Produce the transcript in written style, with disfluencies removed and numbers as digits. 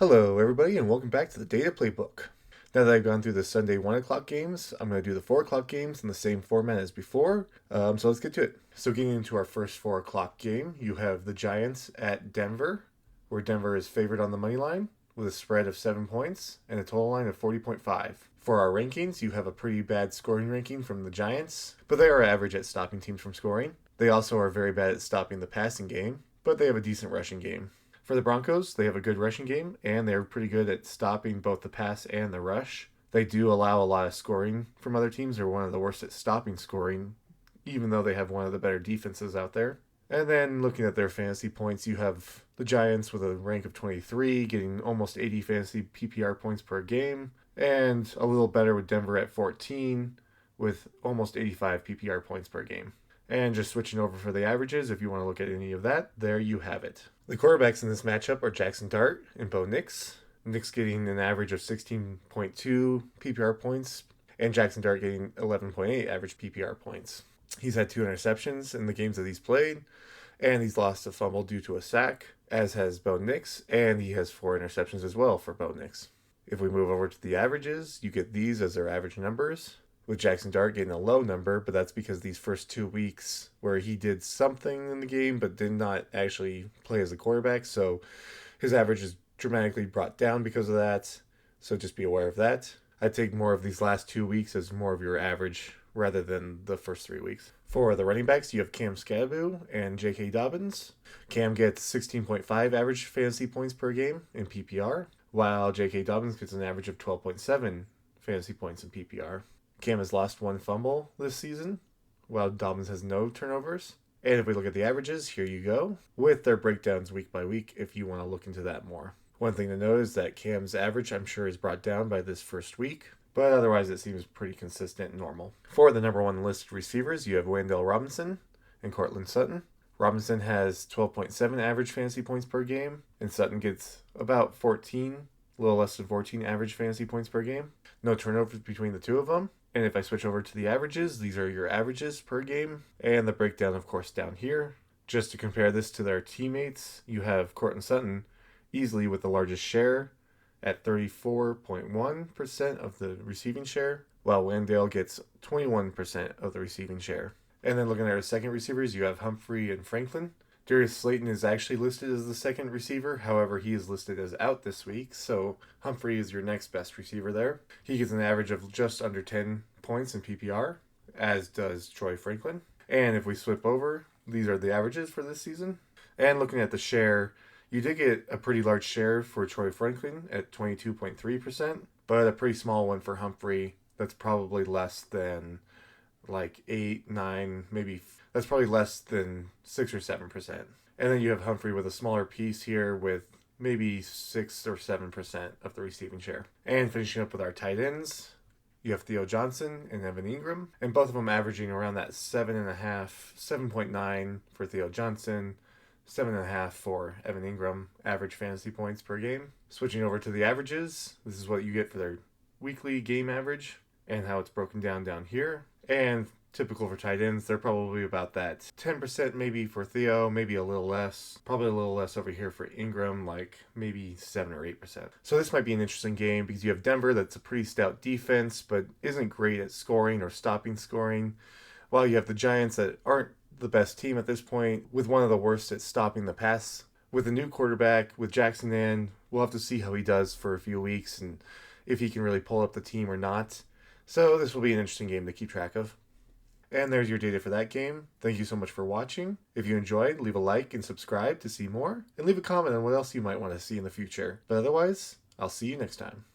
Hello, everybody, and welcome back to the Data Playbook. Now that I've gone through the Sunday 1 o'clock games, I'm going to do the 4 o'clock games in the same format as before. So let's get to it. So, getting into our first 4 o'clock game, you have the Giants at Denver, where Denver is favored on the money line with a spread of 7 points and a total line of 40.5. For our rankings, you have a pretty bad scoring ranking from the Giants, but they are average at stopping teams from scoring. They also are very bad at stopping the passing game, but they have a decent rushing game. For the Broncos, they have a good rushing game, and they're pretty good at stopping both the pass and the rush. They do allow a lot of scoring from other teams. They're one of the worst at stopping scoring, even though they have one of the better defenses out there. And then looking at their fantasy points, you have the Giants with a rank of 23, getting almost 80 fantasy PPR points per game, and a little better with Denver at 14, with almost 85 PPR points per game. And just switching over for the averages, if you want to look at any of that, there you have it. The quarterbacks in this matchup are Jackson Dart and Bo Nix. Nix getting an average of 16.2 PPR points, and Jackson Dart getting 11.8 average PPR points. He's had 2 interceptions in the games that he's played, and he's lost a fumble due to a sack, as has Bo Nix, and he has 4 interceptions as well for Bo Nix. If we move over to the averages, you get these as their average numbers, with Jackson Dart getting a low number, but that's because these first 2 weeks where he did something in the game but did not actually play as a quarterback, so his average is dramatically brought down because of that, so just be aware of that. I'd take more of these last 2 weeks as more of your average rather than the first 3 weeks. For the running backs, you have Cam Skabu and J.K. Dobbins. Cam gets 16.5 average fantasy points per game in PPR, while J.K. Dobbins gets an average of 12.7 fantasy points in PPR. Cam has lost 1 fumble this season, while Dobbins has no turnovers. And if we look at the averages, here you go, with their breakdowns week by week if you want to look into that more. One thing to note is that Cam's average, I'm sure, is brought down by this first week, but otherwise it seems pretty consistent and normal. For the number 1 listed receivers, you have Wan'Dale Robinson and Courtland Sutton. Robinson has 12.7 average fantasy points per game, and Sutton gets about 14, a little less than 14 average fantasy points per game. No turnovers between the two of them. And if I switch over to the averages, these are your averages per game, and the breakdown, of course, down here. Just to compare this to their teammates, you have Courtland Sutton easily with the largest share at 34.1% of the receiving share, while Wan'Dale gets 21% of the receiving share. And then looking at our second receivers, you have Humphrey and Franklin. Darius Slayton is actually listed as the second receiver. However, he is listed as out this week, so Humphrey is your next best receiver there. He gets an average of just under 10 points in PPR, as does Troy Franklin. And if we flip over, these are the averages for this season. And looking at the share, you did get a pretty large share for Troy Franklin at 22.3%, but a pretty small one for Humphrey that's probably less than like 8, 9, maybe that's probably less than 6 or 7%. And then you have Humphrey with a smaller piece here with maybe 6 or 7% of the receiving share. And finishing up with our tight ends, you have Theo Johnson and Evan Ingram, and both of them averaging around that 7.5, 7.9 for Theo Johnson, 7.5 for Evan Ingram, average fantasy points per game. Switching over to the averages, this is what you get for their weekly game average and how it's broken down here. And typical for tight ends, they're probably about that 10% maybe for Theo, maybe a little less. Probably a little less over here for Ingram, like maybe 7 or 8%. So this might be an interesting game because you have Denver that's a pretty stout defense, but isn't great at scoring or stopping scoring, while you have the Giants that aren't the best team at this point, with one of the worst at stopping the pass. With a new quarterback, with Jackson in, we'll have to see how he does for a few weeks and if he can really pull up the team or not. So this will be an interesting game to keep track of. And there's your data for that game. Thank you so much for watching. If you enjoyed, leave a like and subscribe to see more, and leave a comment on what else you might want to see in the future. But otherwise, I'll see you next time.